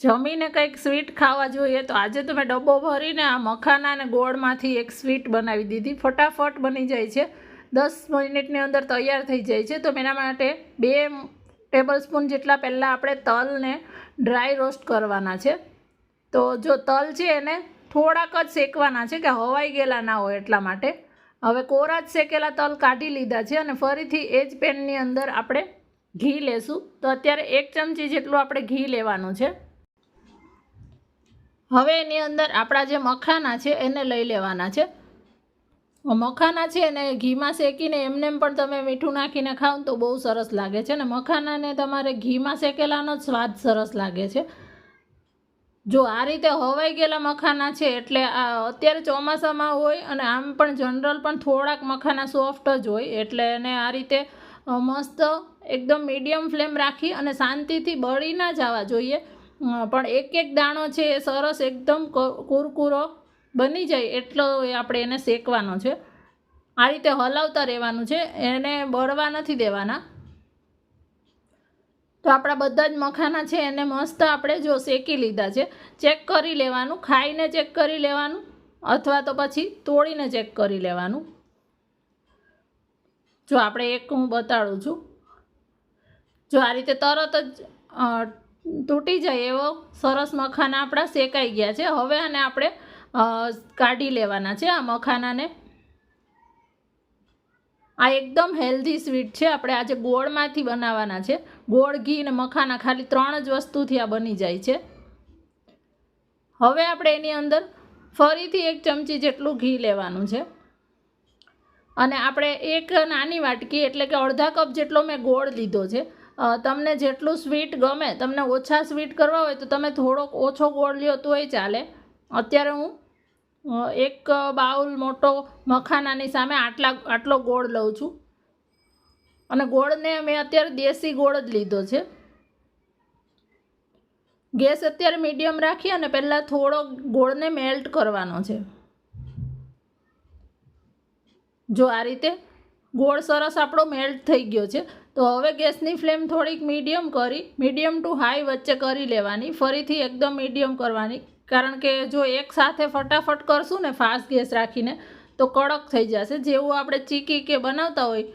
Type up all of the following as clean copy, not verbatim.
જમીને કંઈક સ્વીટ ખાવા જોઈએ તો આજે તો મેં ડબ્બો ભરીને આ મખાના અને ગોળમાંથી એક સ્વીટ બનાવી દીધી. ફટાફટ બની જાય છે, 10 મિનિટની અંદર તૈયાર થઈ જાય છે. તો એના માટે 2 ટેબલસ્પૂન જેટલા પહેલાં આપણે તલને ડ્રાય રોસ્ટ કરવાના છે. તો જો તલ છે એને થોડાક જ શેકવાના છે કે હવાઈ ગયેલા ના હોય એટલા માટે. હવે કોરા જ શેકેલા તલ કાઢી લીધા છે અને ફરીથી એ જ પેનની અંદર આપણે ઘી લેશું. તો અત્યારે 1 ચમચી જેટલું આપણે ઘી લેવાનું છે. હવે એની અંદર આપણા જે મખાના છે એને લઈ લેવાના છે. મખાના છે એને ઘીમાં શેકીને એમને પણ તમે મીઠું નાખીને ખાઓ તો બહુ સરસ લાગે છે. અને મખાનાને તમારે ઘીમાં શેકેલાનો જ સ્વાદ સરસ લાગે છે. જો આ રીતે હવાઈ ગયેલા મખાના છે એટલે આ અત્યારે ચોમાસામાં હોય અને આમ પણ જનરલ પણ થોડાક મખાના સોફ્ટ જ હોય એટલે એને આ રીતે મસ્ત એકદમ મીડિયમ ફ્લેમ રાખી અને શાંતિથી બળી ના જવા જોઈએ, પણ એક દાણો છે એ સરસ એકદમ કુરકુરો બની જાય એટલો આપણે એને શેકવાનો છે. આ રીતે હલાવતા રહેવાનું છે, એને બળવા નથી દેવાના. તો આપણા બધા જ મખાના છે એને મસ્ત આપણે જો શેકી લીધા છે. ચેક કરી લેવાનું, ખાઈને ચેક કરી લેવાનું અથવા તો પછી તોડીને ચેક કરી લેવાનું. જો આપણે એક હું બતાડું છું. જો આ રીતે તરત જ તૂટી જાય એવો સરસ મખાના આપણા શેકાઈ ગયા છે. હવે આને આપણે કાઢી લેવાના છે આ મખાનાને. આ એકદમ હેલ્ધી સ્વીટ છે. આપણે આજે ગોળમાંથી બનાવવાના છે. ગોળ, ઘી અને મખાના ખાલી 3 જ વસ્તુથી આ બની જાય છે. હવે આપણે એની અંદર ફરીથી 1 ચમચી જેટલું ઘી લેવાનું છે અને આપણે એક નાની વાટકી એટલે કે અડધા કપ જેટલો મેં ગોળ લીધો છે. તમને જેટલું સ્વીટ ગમે, તમને ઓછા સ્વીટ કરવા હોય તો તમે થોડોક ઓછો ગોળ લ્યો તોય ચાલે. અત્યારે હું 1 બાઉલ મોટો મખાનાની સામે આટલો ગોળ લઉં છું અને ગોળને મેં અત્યારે દેશી ગોળ જ લીધો છે. ગેસ અત્યારે મીડિયમ રાખી અને પહેલાં થોડો ગોળને મેલ્ટ કરવાનો છે. જો આ રીતે ગોળ સરસ આપણો મેલ્ટ થઈ ગયો છે. તો હવે ગેસની ફ્લેમ થોડીક મીડિયમ ટુ હાઈ વચ્ચે કરી લેવાની. ફરીથી એકદમ મીડિયમ કરવાની, કારણ કે જો એકસાથે ફટાફટ કરશું ને ફાસ્ટ ગેસ રાખીને તો કડક થઈ જશે. જેવું આપણે ચીકી કે બનાવતા હોય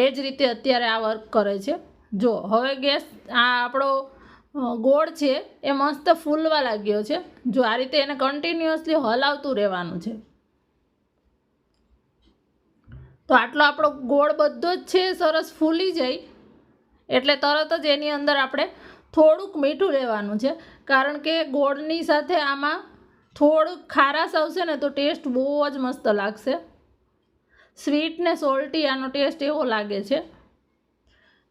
એ જ રીતે અત્યારે આ વર્ક કરે છે. જો હવે ગેસ આ આપણો ગોળ છે એ મસ્ત ફૂલવા લાગ્યો છે. જો આ રીતે એને કન્ટિન્યુઅસલી હલાવતું રહેવાનું છે. તો આટલો આપણો ગોળ બધો જ છે સરસ ફૂલી જાય એટલે તરત જ એની અંદર આપણે થોડુંક મીઠું લેવાનું છે, કારણ કે ગોળની સાથે આમાં થોડુંક ખારાશ આવશે ને તો ટેસ્ટ બહુ જ મસ્ત લાગશે. સ્વીટ ને સોલ્ટી આનો ટેસ્ટ એવો લાગે છે.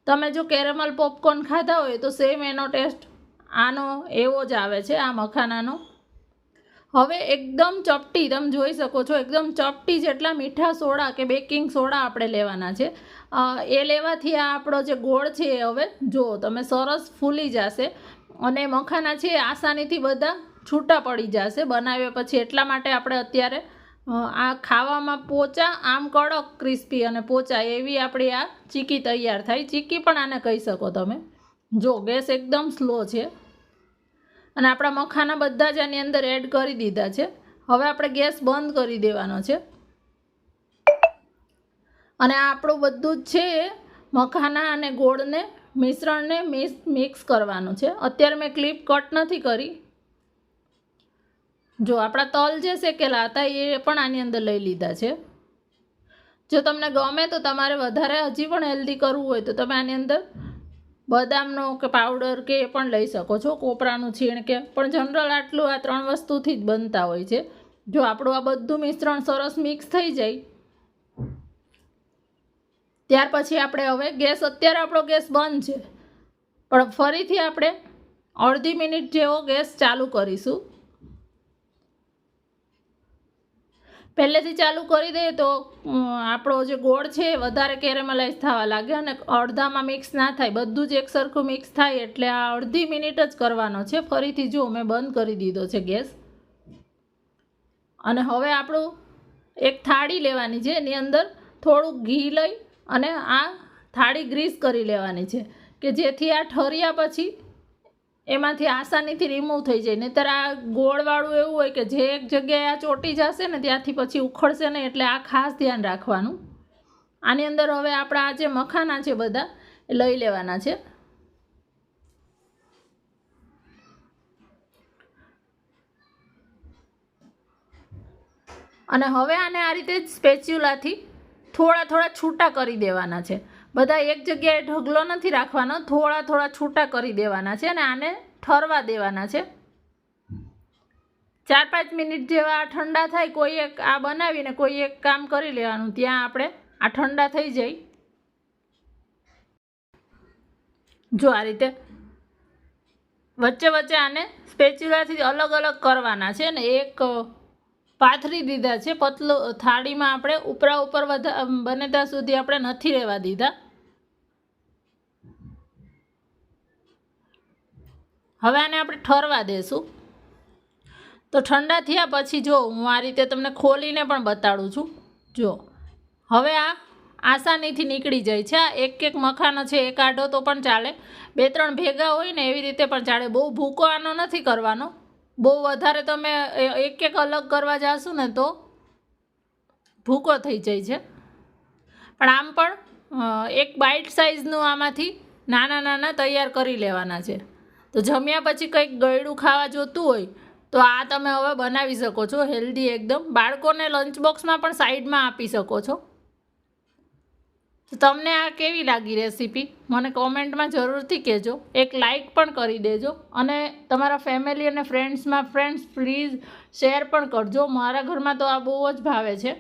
તમે જો કેરેમલ પોપકોર્ન ખાધા હોય તો સેમ એનો ટેસ્ટ આનો એવો જ આવે છે આ મખાનાનો. હવે એકદમ ચપટી, તમે જોઈ શકો છો, એકદમ ચપટી જેટલા મીઠા સોડા કે બેકિંગ સોડા આપણે લેવાના છે. એ લેવાથી આ આપણો જે ગોળ છે એ હવે જો તમે સરસ ફૂલી જશે અને મખાના છે આસાનીથી બધા છૂટા પડી જશે બનાવ્યા પછી. એટલા માટે આપણે અત્યારે આ ખાવામાં પોચા, આમ કડક ક્રિસ્પી અને પોચા એવી આપણી આ ચીકી તૈયાર થાય. ચીકી પણ આને કહી શકો તમે. જો ગેસ એકદમ સ્લો છે અને આપણા મખાના બધા જ આની અંદર એડ કરી દીધા છે. હવે આપણે ગેસ બંધ કરી દેવાનો છે અને આ આપણું બધું જ છે મખાના અને ગોળને મિશ્રણને મિક્સ કરવાનું છે. અત્યારે મેં ક્લિપ કટ નથી કરી. જો આપણા તલ જે શેકેલા હતા એ પણ આની અંદર લઈ લીધા છે. જો તમને ગમે તો તમારે વધારે હજી પણ હેલ્ધી કરવું હોય તો તમે આની અંદર બદામનો કે પાવડર કે એ પણ લઈ શકો છો, કોપરાનું છીણ કે, પણ જનરલ આટલું આ 3 વસ્તુથી જ બનતા હોય છે. જો આપણું આ બધું મિશ્રણ સરસ મિક્સ થઈ જાય ત્યાર પછી આપણે હવે અત્યારે આપણો ગેસ બંધ છે પણ ફરીથી આપણે અડધી મિનિટ જેવો ગેસ ચાલુ કરીશું. પહેલેથી ચાલુ કરી દઈએ તો આપણો જે ગોળ છે એ વધારે કેરેમલાઇઝ થવા લાગે અને અડધામાં મિક્સ ના થાય, બધું જ એકસરખું મિક્સ થાય. એટલે આ અડધી મિનિટ જ કરવાનો છે. ફરીથી જો મેં બંધ કરી દીધો છે ગેસ અને હવે આપણું એક થાળી લેવાની છે, એની અંદર થોડુંક ઘી લઈ અને આ થાળી ગ્રીસ કરી લેવાની છે કે જેથી આ ઠર્યા પછી એમાંથી આસાનીથી રિમૂવ થઈ જાય. નહીંતર આ ગોળવાળું એવું હોય કે જે એક જગ્યાએ આ ચોટી જશે ને ત્યાંથી પછી ઉખડશે નહીં. એટલે આ ખાસ ધ્યાન રાખવાનું. આની અંદર હવે આપણા આ જે મખાના છે બધા એ લઈ લેવાના છે. અને હવે આને આ રીતે જ સ્પેચ્યુલાથી થોડા થોડા છૂટા કરી દેવાના છે. બધા એક જગ્યાએ ઢગલો નથી રાખવાનો, થોડા થોડા છૂટા કરી દેવાના છે અને આને ઠરવા દેવાના છે. 4-5 મિનિટ જેવા ઠંડા થાય. કોઈ એક આ બનાવીને કોઈ એક કામ કરી લેવાનું, ત્યાં આપણે આ ઠંડા થઈ જાય. જો આ રીતે વચ્ચે વચ્ચે આને સ્પેચ્યુલાથી અલગ અલગ કરવાના છે ને એક પાથરી દીધા છે પતલું થાળીમાં. આપણે ઉપરા ઉપર બને ત્યાં સુધી આપણે નથી રહેવા દીધા. હવે આને આપણે ઠરવા દેશું. તો ઠંડા થયા પછી જો હું આ રીતે તમને ખોલીને પણ બતાડું છું. જો હવે આ આસાનીથી નીકળી જાય છે. આ એક એક મખાનો છે એ કાઢો તો પણ ચાલે, 2-3 ભેગા હોય ને એવી રીતે પણ ચાલે. બહુ ભૂકો આનો નથી કરવાનો. બહુ વધારે તમે એક એક અલગ કરવા જાશું ને તો ભૂકો થઈ જાય છે. પણ આમ પણ એક બાઇટ સાઇઝનું આમાંથી નાના નાના તૈયાર કરી લેવાના છે. તો જમ્યા પછી કંઈક ગળ્યું ખાવા જોતું હોય તો આ તમે હવે બનાવી શકો છો. હેલ્ધી એકદમ. બાળકોને લંચ બોક્સમાં પણ સાઈડમાં આપી શકો છો. તો તમને આ કેવી લાગી રેસીપી મને કોમેન્ટમાં જરૂરથી કહેજો. એક લાઈક પણ કરી દેજો અને તમારા ફેમિલી અને ફ્રેન્ડ્સ પ્લીઝ શેર પણ કરજો. મારા ઘરમાં તો આ બહુ જ ભાવે છે.